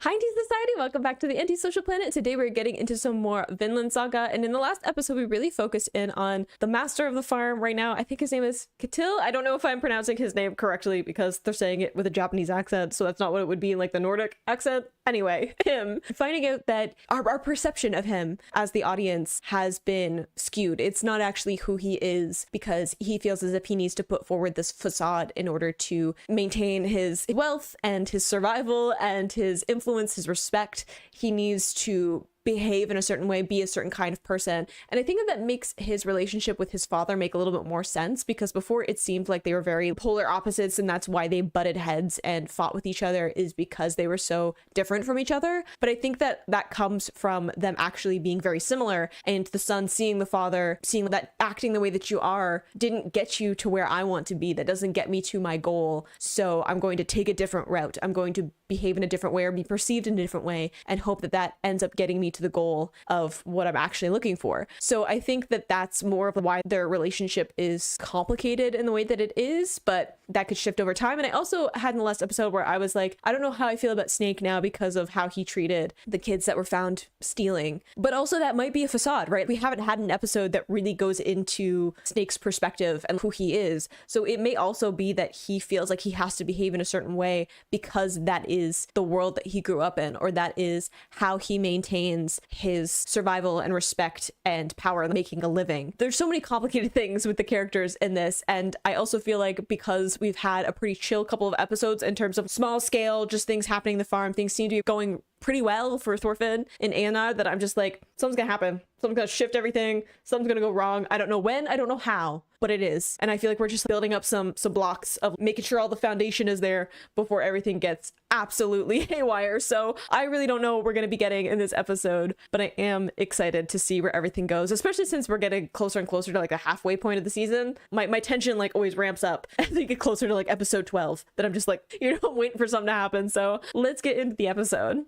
Hi, Tease Society! Welcome back to the Anti-Social Planet. Today we're getting into some more Vinland Saga, and in the last episode we really focused in on the master of the farm right now. I think his name is Ketil. I don't know if I'm pronouncing his name correctly because they're saying it with a Japanese accent, so that's not what it would be in like the Nordic accent. Anyway, him finding out that our perception of him as the audience has been skewed. It's not actually who he is because he feels as if he needs to put forward this facade in order to maintain his wealth and his survival and his influence, his respect. He needs to behave in a certain way, be a certain kind of person. And I think that makes his relationship with his father make a little bit more sense, because before it seemed like they were very polar opposites, and that's why they butted heads and fought with each other, is because they were so different from each other. But I think that that comes from them actually being very similar, and the son seeing the father, seeing that acting the way that you are didn't get you to where I want to be. That doesn't get me to my goal. So I'm going to take a different route. I'm going to behave in a different way or be perceived in a different way and hope that that ends up getting me to the goal of what I'm actually looking for. So I think that that's more of why their relationship is complicated in the way that it is, but that could shift over time. And I also had in the last episode where I was like, I don't know how I feel about Snake now because of how he treated the kids that were found stealing, but also that might be a facade, right? We haven't had an episode that really goes into Snake's perspective and who he is. So it may also be that he feels like he has to behave in a certain way because that is the world that he grew up in, or that is how he maintains his survival and respect and power in making a living. There's so many complicated things with the characters in this, and I also feel like because we've had a pretty chill couple of episodes in terms of small scale, just things happening in the farm, things seem to be going pretty well for Thorfinn and Anna, that I'm just like, something's gonna happen. Something's gonna shift everything. Something's gonna go wrong. I don't know when, I don't know how, but it is. And I feel like we're just building up some blocks of making sure all the foundation is there before everything gets absolutely haywire. So I really don't know what we're gonna be getting in this episode, but I am excited to see where everything goes, especially since we're getting closer and closer to like the halfway point of the season. My tension like always ramps up as we get closer to like episode 12, that I'm just like, I'm waiting for something to happen. So let's get into the episode.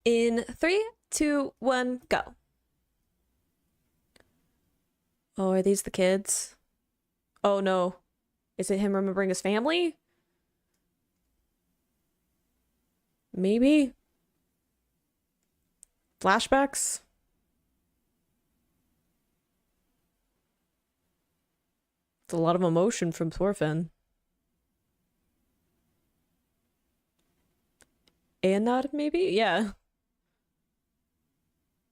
In 3, 2, 1, go. Oh, are these the kids? Oh no. Is it him remembering his family? Maybe? Flashbacks? It's a lot of emotion from Thorfinn. Anod, maybe? Yeah.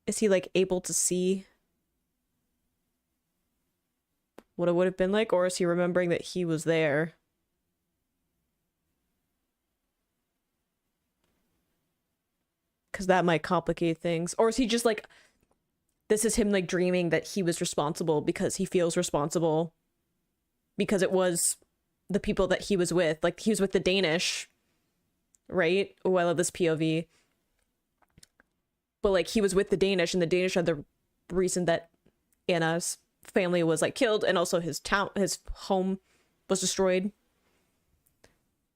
Is he like able to see what it would have been like, or is he remembering that he was there? Because that might complicate things. Or is he just like, this is him like dreaming that he was responsible because he feels responsible because it was the people that he was with. Like he was with the Danish, right? Oh, I love this POV. But like he was with the Danish, and the Danish are the reason that Anna's family was like killed, and also his town, his home was destroyed.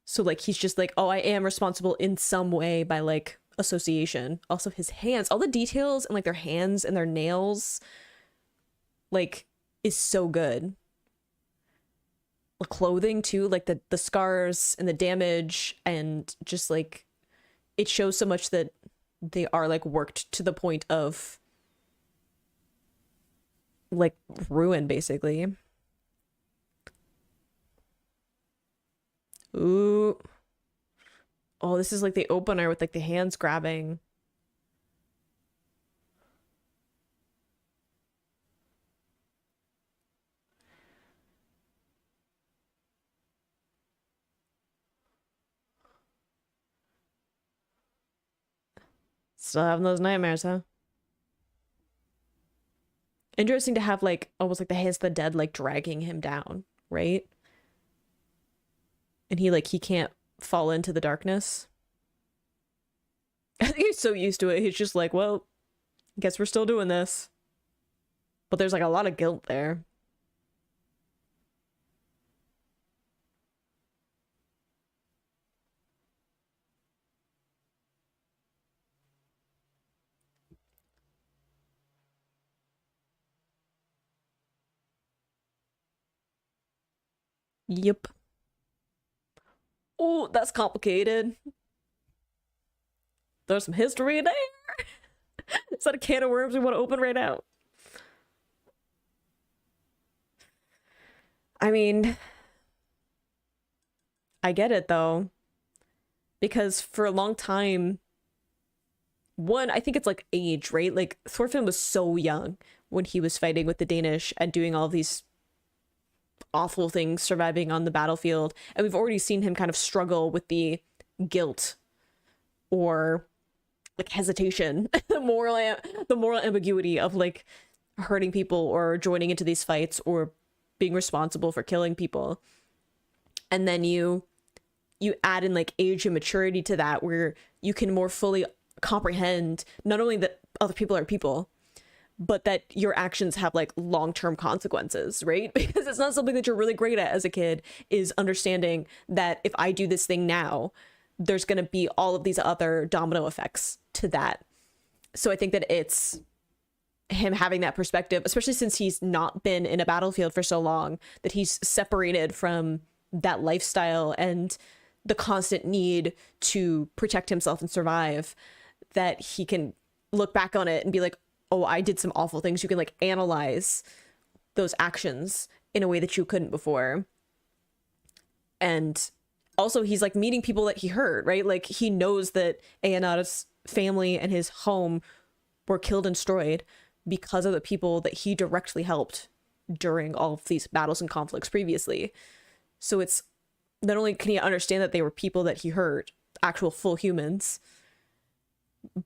So like he's just like, oh, I am responsible in some way by like association. Also his hands, all the details and like their hands and their nails like is so good. The clothing too, like the scars and the damage, and just like it shows so much that they are like worked to the point of like ruin, basically. Ooh. Oh, this is like the opener with like the hands grabbing. Still having those nightmares, huh? Interesting to have like almost like the hands of the dead like dragging him down, right? And he can't fall into the darkness. I think he's so used to it. He's just like, well, guess we're still doing this. But there's like a lot of guilt there. Yep. Oh, that's complicated. There's some history in there. Is that a can of worms we want to open right now? I mean, I get it though, because for a long time, one, I think it's like age, right? Like Thorfinn was so young when he was fighting with the Danish and doing all these awful things, surviving on the battlefield. And we've already seen him kind of struggle with the guilt or like hesitation, the moral ambiguity of like hurting people or joining into these fights or being responsible for killing people. And then you add in like age and maturity to that, where you can more fully comprehend not only that other people are people, but that your actions have like long-term consequences, right? Because it's not something that you're really great at as a kid, is understanding that if I do this thing now, there's going to be all of these other domino effects to that. So I think that it's him having that perspective, especially since he's not been in a battlefield for so long, that he's separated from that lifestyle and the constant need to protect himself and survive, that he can look back on it and be like, oh, I did some awful things. You can like analyze those actions in a way that you couldn't before. And also he's like meeting people that he hurt, right? Like he knows that Eanada's family and his home were killed and destroyed because of the people that he directly helped during all of these battles and conflicts previously. So it's not only can he understand that they were people that he hurt, actual full humans,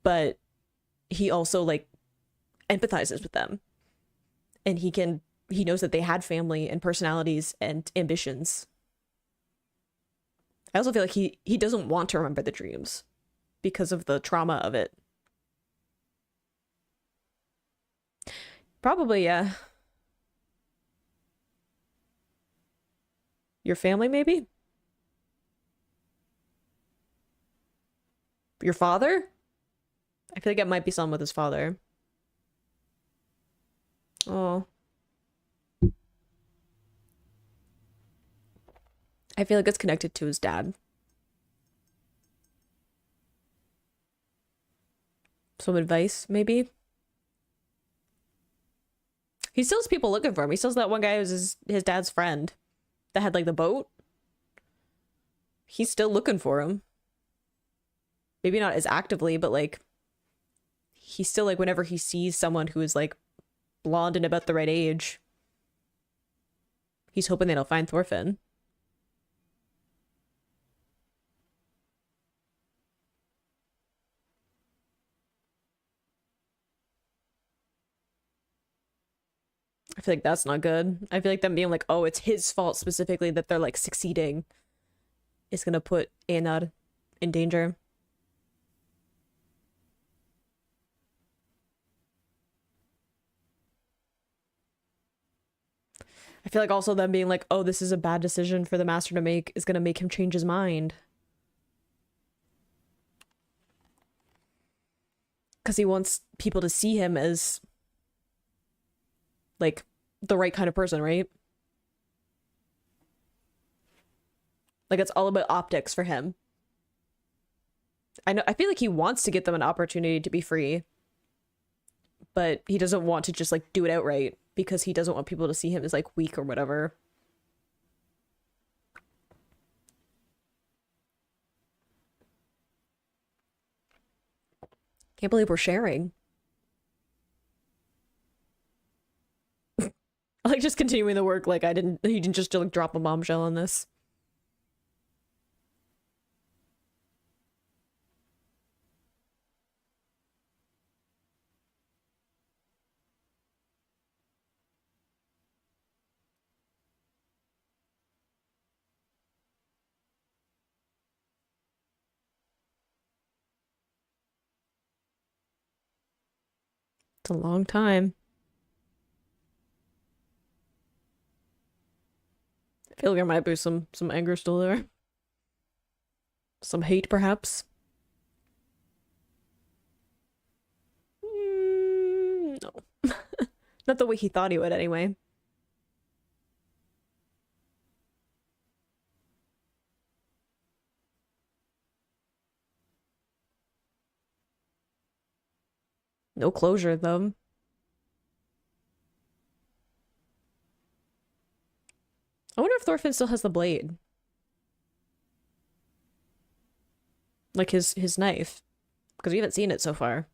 but he also like empathizes with them, and he knows that they had family and personalities and ambitions. I also feel like he doesn't want to remember the dreams because of the trauma of it. Probably, yeah. Your family, maybe? Your father? I feel like it might be something with his father. Oh. I feel like it's connected to his dad. Some advice, maybe? He still has people looking for him. He still has that one guy who's his dad's friend that had like the boat. He's still looking for him. Maybe not as actively, but like he's still like, whenever he sees someone who is like blonde and about the right age, he's hoping that he'll find Thorfinn. I feel like that's not good. I feel like them being like, oh, it's his fault specifically that they're like succeeding is gonna put Anad in danger. I feel like also them being like, oh, this is a bad decision for the master to make is gonna make him change his mind. Because he wants people to see him as like the right kind of person, right? Like it's all about optics for him. I feel like he wants to get them an opportunity to be free, but he doesn't want to just like do it outright because he doesn't want people to see him as like weak or whatever. Can't believe we're sharing. I like just continuing the work like he didn't just like drop a bombshell on this. It's a long time. I feel like there might be some anger still there. Some hate, perhaps. No. Not the way he thought he would, anyway. No closure, though. I wonder if Thorfinn still has the blade. Like his knife. Because we haven't seen it so far.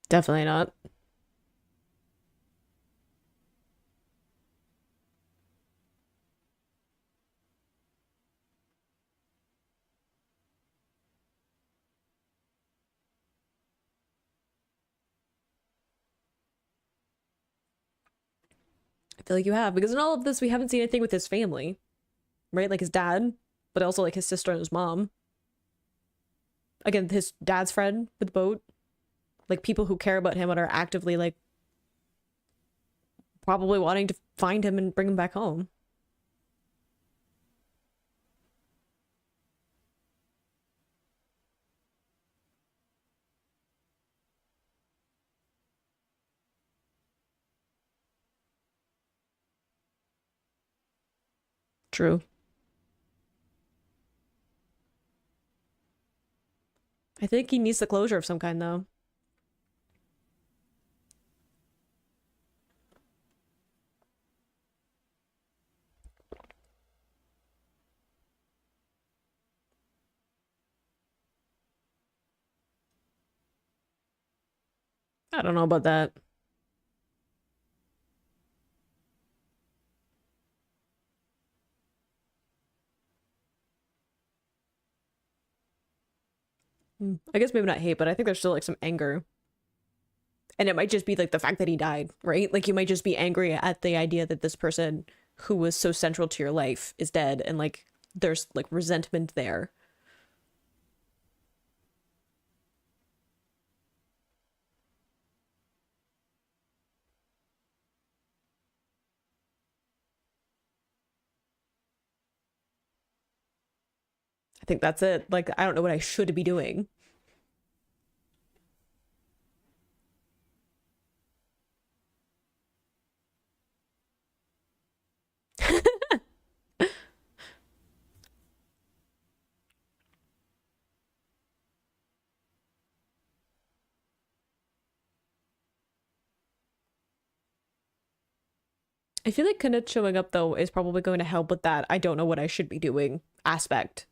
Definitely not. I feel like you have. Because in all of this, we haven't seen anything with his family. Right? Like his dad, but also like his sister and his mom. Again, his dad's friend with the boat. Like people who care about him and are actively like probably wanting to find him and bring him back home. True. I think he needs the closure of some kind, though. I don't know about that. I guess maybe not hate, but I think there's still like some anger. And it might just be like the fact that he died, right? Like you might just be angry at the idea that this person who was so central to your life is dead and like there's like resentment there. I think that's it. Like I don't know what I should be doing. I feel like Kenneth showing up though is probably going to help with that I don't know what I should be doing aspect.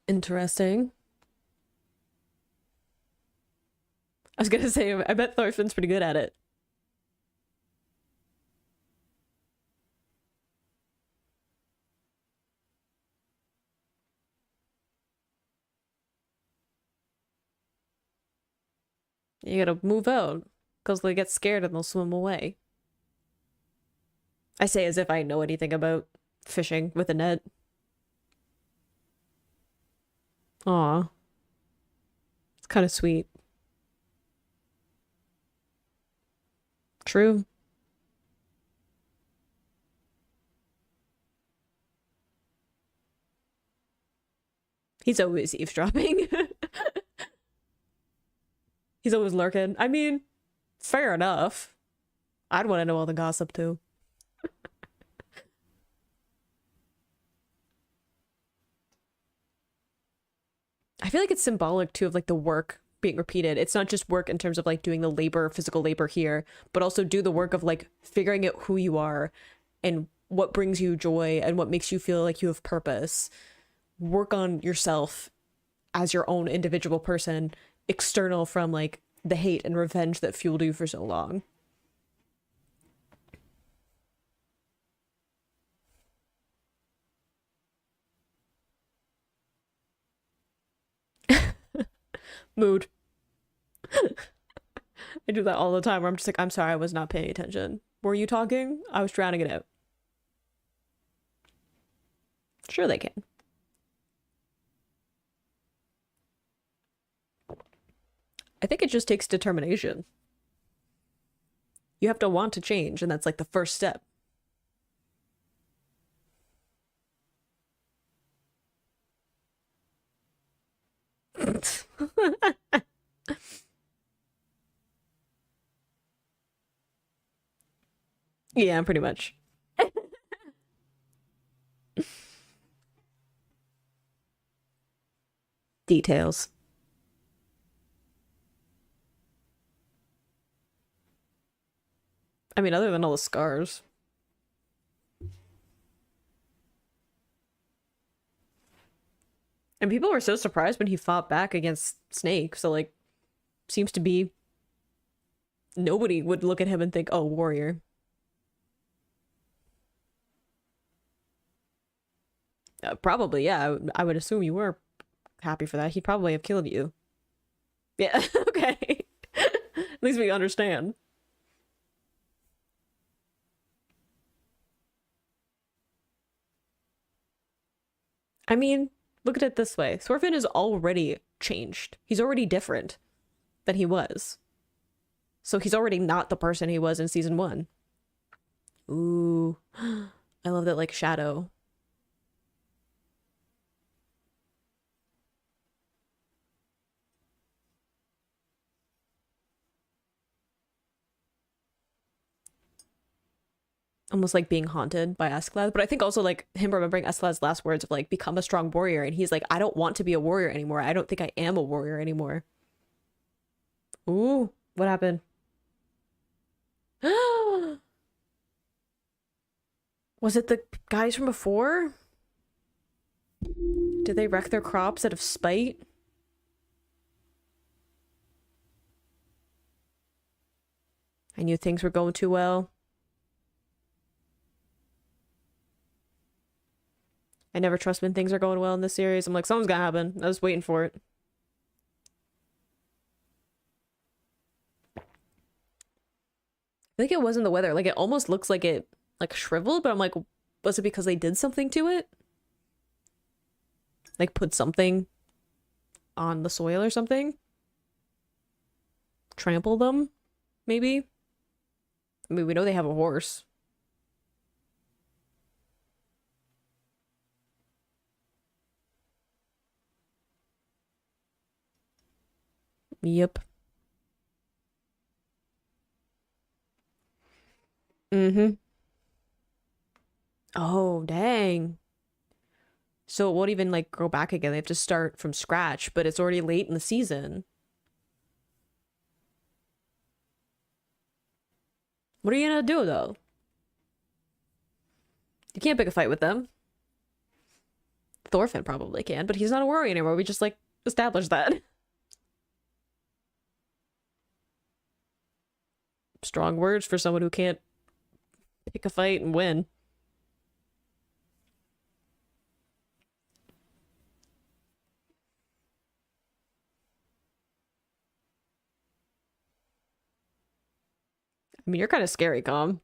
Interesting. I was gonna say I bet Thorfinn's pretty good at it. You gotta move out because they get scared and they'll swim away. I say as if I know anything about fishing with a net. Aw, it's kind of sweet. True. He's always eavesdropping. He's always lurking. I mean, fair enough. I'd want to know all the gossip too. I feel like it's symbolic too of like the work being repeated. It's not just work in terms of like doing the labor, physical labor here, but also do the work of like figuring out who you are and what brings you joy and what makes you feel like you have purpose. Work on yourself as your own individual person, external from like the hate and revenge that fueled you for so long. Mood. I do that all the time where I'm just like, I'm sorry, I was not paying attention. Were you talking? I was drowning it out. Sure they can. I think it just takes determination. You have to want to change, and that's like the first step. Yeah, pretty much. Details. I mean, other than all the scars. And people were so surprised when he fought back against Snake, so like, seems to be nobody would look at him and think, oh, warrior. Probably, yeah. I would assume you were happy for that. He'd probably have killed you. Yeah, okay. At least we understand. I mean, look at it this way. Thorfinn is already changed. He's already different than he was. So he's already not the person he was in season 1. Ooh. I love that, like, shadow. Almost like being haunted by Askeladd. But I think also like him remembering Askeladd's last words of like, become a strong warrior. And he's like, I don't want to be a warrior anymore. I don't think I am a warrior anymore. Ooh, what happened? Was it the guys from before? Did they wreck their crops out of spite? I knew things were going too well. I never trust when things are going well in this series. I'm like, something's gonna happen. I was waiting for it. I think it wasn't the weather. Like, it almost looks like it, like, shriveled, but I'm like, was it because they did something to it? Like, put something on the soil or something? Trample them, maybe? I mean, we know they have a horse. Yep. Mm-hmm. Oh, dang. So it won't even, like, grow back again. They have to start from scratch, but it's already late in the season. What are you gonna do, though? You can't pick a fight with them. Thorfinn probably can, but he's not a warrior anymore. We just, like, established that. Strong words for someone who can't pick a fight and win. I mean, you're kind of scary, Calm.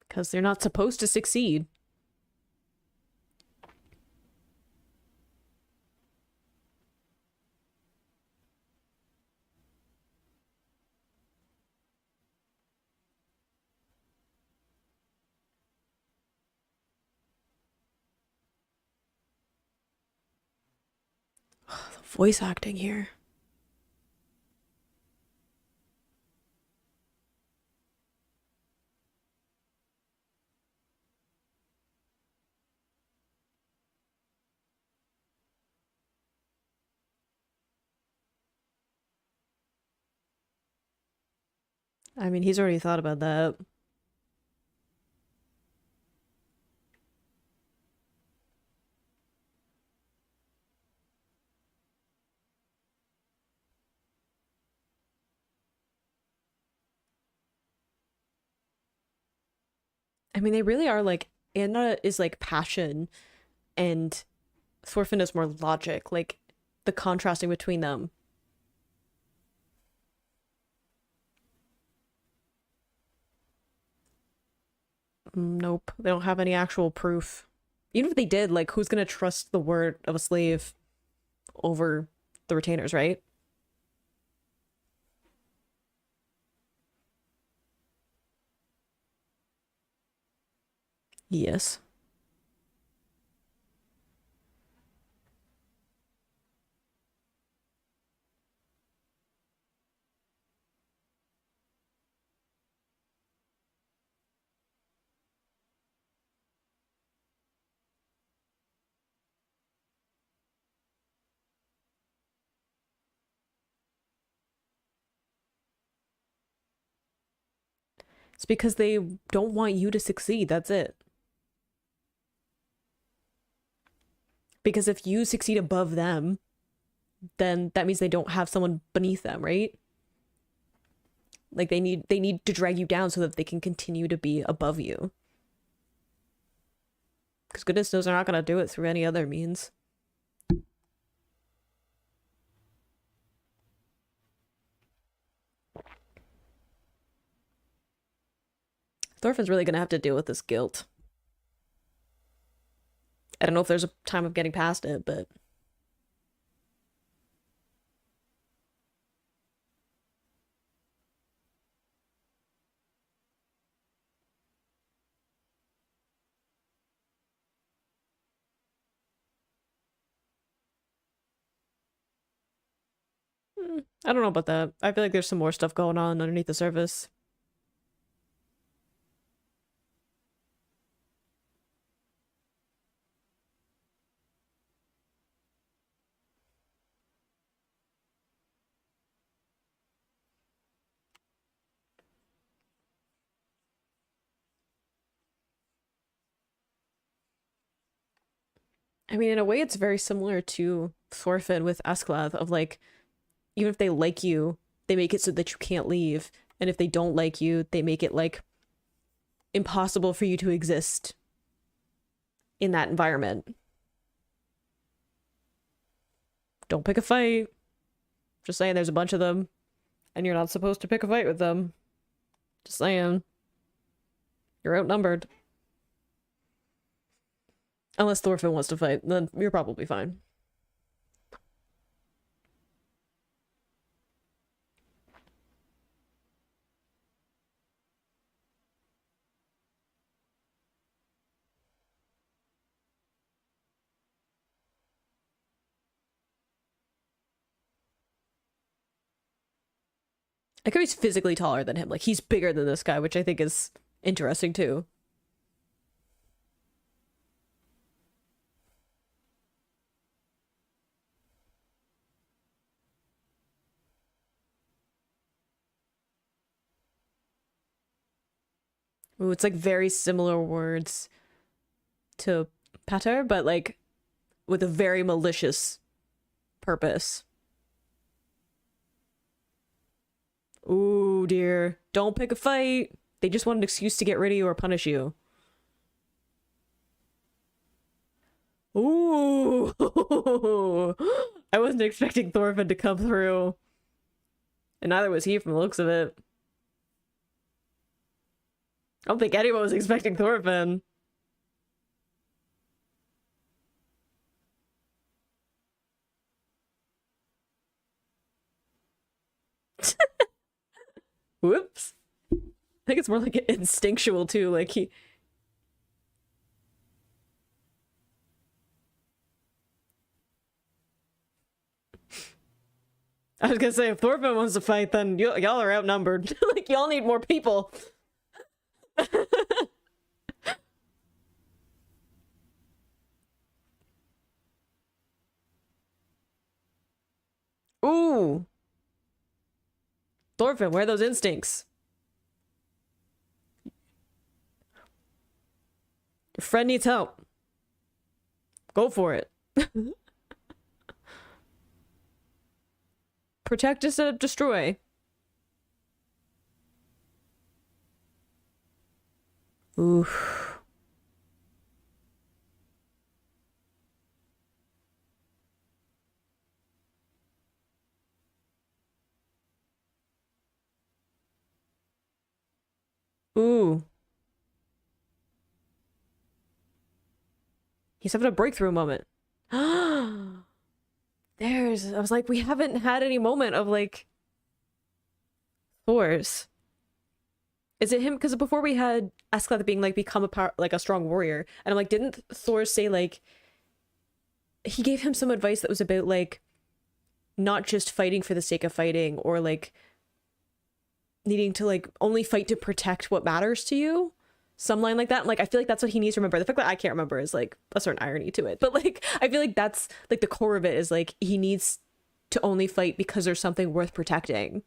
Because they're not supposed to succeed. The voice acting here. I mean, he's already thought about that. I mean, they really are like Anna is like passion and Thorfinn is more logic, like the contrasting between them. Nope, they don't have any actual proof. Even if they did, like, who's gonna trust the word of a slave over the retainers, right? Yes. It's because they don't want you to succeed. That's it. Because if you succeed above them, then that means they don't have someone beneath them, right? Like they need to drag you down so that they can continue to be above you. Because goodness knows they're not gonna do it through any other means. Thorfinn's really gonna have to deal with this guilt. I don't know if there's a time of getting past it, but I don't know about that. I feel like there's some more stuff going on underneath the surface. I mean, in a way, it's very similar to Thorfinn with Asclath of like, even if they like you, they make it so that you can't leave. And if they don't like you, they make it like impossible for you to exist in that environment. Don't pick a fight. Just saying, there's a bunch of them, and you're not supposed to pick a fight with them. Just saying. You're outnumbered. Unless Thorfinn wants to fight, then you're probably fine. I could be physically taller than him. Like, he's bigger than this guy, which I think is interesting too. Ooh, it's like very similar words to pater, but like with a very malicious purpose. Ooh, dear. Don't pick a fight. They just want an excuse to get rid of you or punish you. Ooh. I wasn't expecting Thorfinn to come through. And neither was he from the looks of it. I don't think anyone was expecting Thorfinn. Whoops. I think it's more like instinctual too. Like he. I was gonna say, if Thorfinn wants to fight, then y'all are outnumbered. Like y'all need more people. Ooh, Thorfinn, where are those instincts? Your friend needs help. Go for it. Protect instead of destroy. Oof. Ooh. He's having a breakthrough moment. I was like, we haven't had any moment of like Thor's. Is it him? Because before we had Askeladd being like become a strong warrior, and I'm like, didn't Thor say like he gave him some advice that was about like not just fighting for the sake of fighting, or like needing to like only fight to protect what matters to you? Some line like that. And, like, I feel like that's what he needs to remember. The fact that I can't remember is like a certain irony to it, but like I feel like that's like the core of it, is like he needs to only fight because there's something worth protecting,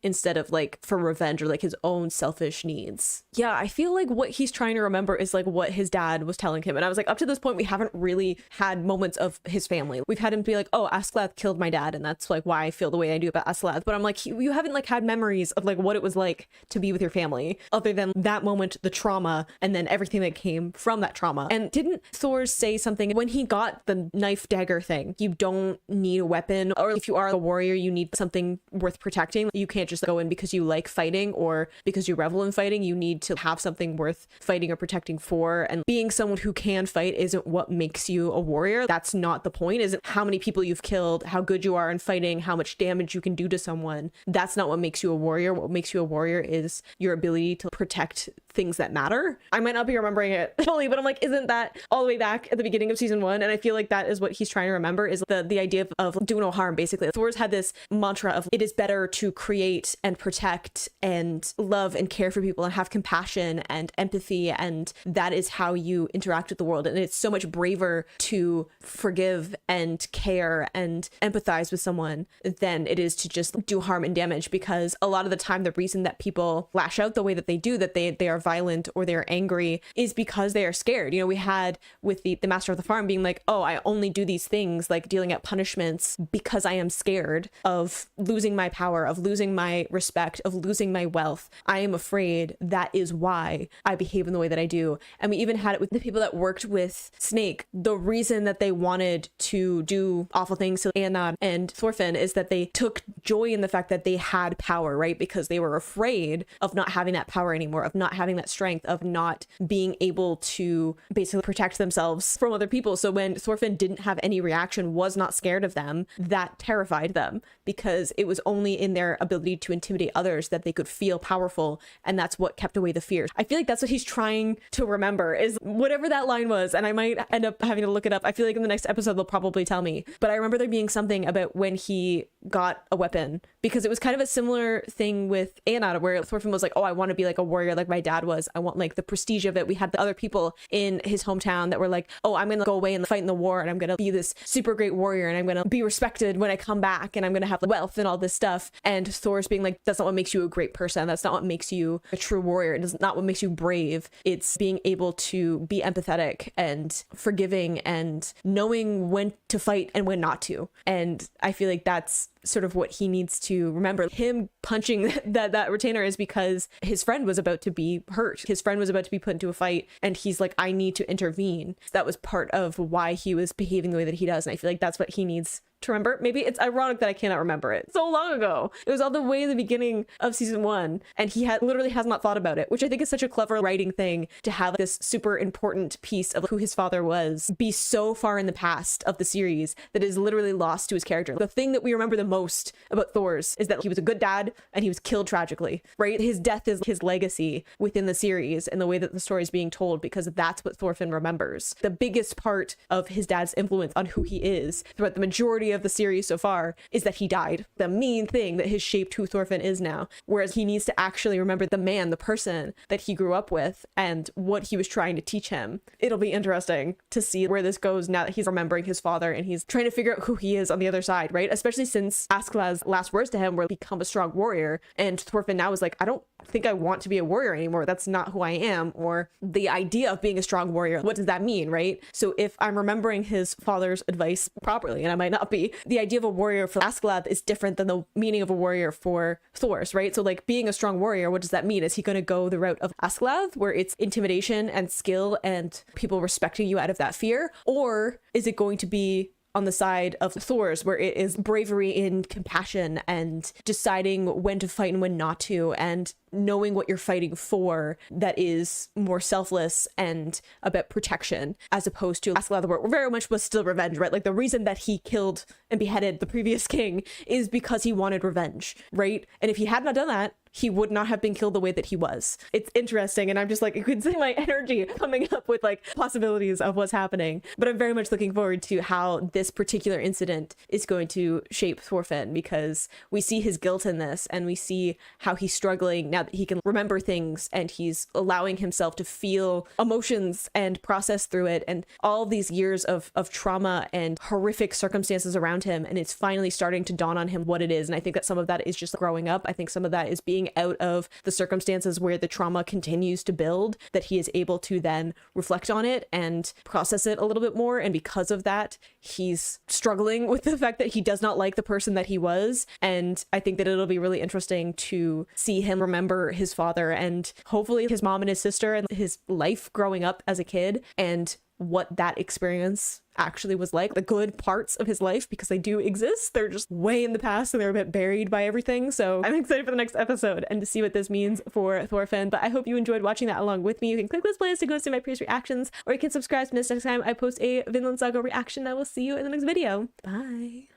instead of like for revenge or like his own selfish needs. Yeah, I feel like what he's trying to remember is like what his dad was telling him. And I was like, up to this point, we haven't really had moments of his family. We've had him be like, oh, Askeladd killed my dad, and that's like why I feel the way I do about Askeladd. But I'm like, you haven't like had memories of like what it was like to be with your family, other than that moment, the trauma, and then everything that came from that trauma. And didn't Thor say something when he got the knife dagger thing? You don't need a weapon, or if you are a warrior, you need something worth protecting. You can't just go in because you like fighting or because you revel in fighting. You need to have something worth fighting or protecting for. And being someone who can fight isn't what makes you a warrior. That's not the point. Isn't how many people you've killed, how good you are in fighting, how much damage you can do to someone. That's not what makes you a warrior. What makes you a warrior is your ability to protect things that matter. I might not be remembering it fully, but I'm like, isn't that all the way back at the beginning of season 1? And I feel like that is what he's trying to remember, is the idea of do no harm. Basically, Thor's had this mantra of it is better to create and protect and love and care for people and have compassion and empathy, and that is how you interact with the world. And it's so much braver to forgive and care and empathize with someone than it is to just do harm and damage, because a lot of the time the reason that people lash out the way that they do, that they are violent or they're angry, is because they are scared. You know, we had with the master of the farm being like, oh, I only do these things, like dealing out punishments, because I am scared of losing my power, of losing my respect, of losing my wealth. I am afraid. That is why I behave in the way that I do. And we even had it with the people that worked with Snake. The reason that they wanted to do awful things to Anna and Thorfinn is that they took joy in the fact that they had power, right? Because they were afraid of not having that power anymore, of not having that strength, of not being able to basically protect themselves from other people. So when Thorfinn didn't have any reaction, was not scared of them, that terrified them, because it was only in their ability to intimidate others that they could feel powerful, and that's what kept away the fear. I feel like that's what he's trying to remember, is whatever that line was, and I might end up having to look it up. I feel like in the next episode they'll probably tell me, but I remember there being something about when he got a weapon, because it was kind of a similar thing with Anna, where Thorfinn was like, oh, I want to be like a warrior like my dad was. I want like the prestige of it. We had the other people in his hometown that were like, oh, I'm gonna go away and fight in the war, and I'm gonna be this super great warrior, and I'm gonna be respected when I come back, and I'm gonna have wealth and all this stuff. And Thor's being like, that's not what makes you a great person. That's not what makes you a true warrior. It's not what makes you brave. It's being able to be empathetic and forgiving and knowing when to fight and when not to. And I feel like that's sort of what he needs to remember. Him punching that retainer is because his friend was about to be hurt. His friend was about to be put into a fight, and he's like, I need to intervene. That was part of why he was behaving the way that he does. And I feel like that's what he needs to remember. Maybe it's ironic that I cannot remember it. So long ago. It was all the way in the beginning of season 1, and he literally has not thought about it, which I think is such a clever writing thing, to have this super important piece of who his father was be so far in the past of the series that is literally lost to his character. The thing that we remember the most about Thor's is that he was a good dad and he was killed tragically, right? His death is his legacy within the series and the way that the story is being told, because that's what Thorfinn remembers. The biggest part of his dad's influence on who he is throughout the majority of the series so far is that he died. The main thing that has shaped who Thorfinn is now. Whereas he needs to actually remember the man, the person that he grew up with and what he was trying to teach him. It'll be interesting to see where this goes now that he's remembering his father and he's trying to figure out who he is on the other side, right? Especially since Askeladd's last words to him were become a strong warrior. And Thorfinn now is like, I don't think I want to be a warrior anymore. That's not who I am. Or the idea of being a strong warrior, what does that mean, right? So if I'm remembering his father's advice properly, and I might not be, the idea of a warrior for Askeladd is different than the meaning of a warrior for Thors, right? So like being a strong warrior, what does that mean? Is he going to go the route of Askeladd where it's intimidation and skill and people respecting you out of that fear? Or is it going to be on the side of Thors, where it is bravery and compassion and deciding when to fight and when not to, and knowing what you're fighting for, that is more selfless and about protection, as opposed to Askeladd, where very much was still revenge, right? Like the reason that he killed and beheaded the previous king is because he wanted revenge, right? And if he had not done that, he would not have been killed the way that he was. It's interesting, and I'm just like, you could see my energy coming up with like possibilities of what's happening. But I'm very much looking forward to how this particular incident is going to shape Thorfinn, because we see his guilt in this, and we see how he's struggling now that he can remember things, and he's allowing himself to feel emotions and process through it, and all these years of trauma and horrific circumstances around him, and it's finally starting to dawn on him what it is. And I think that some of that is just growing up. I think some of that is being out of the circumstances where the trauma continues to build, that he is able to then reflect on it and process it a little bit more. And because of that, he's struggling with the fact that he does not like the person that he was. And I think that it'll be really interesting to see him remember his father and hopefully his mom and his sister and his life growing up as a kid, and what that experience actually was like, the good parts of his life, because they do exist. They're just way in the past and they're a bit buried by everything. So I'm excited for the next episode and to see what this means for Thorfinn. But I hope you enjoyed watching that along with me. You can click those playlist to go see my previous reactions, or you can subscribe to this next time I post a Vinland Saga reaction. I will see you in the next video. Bye.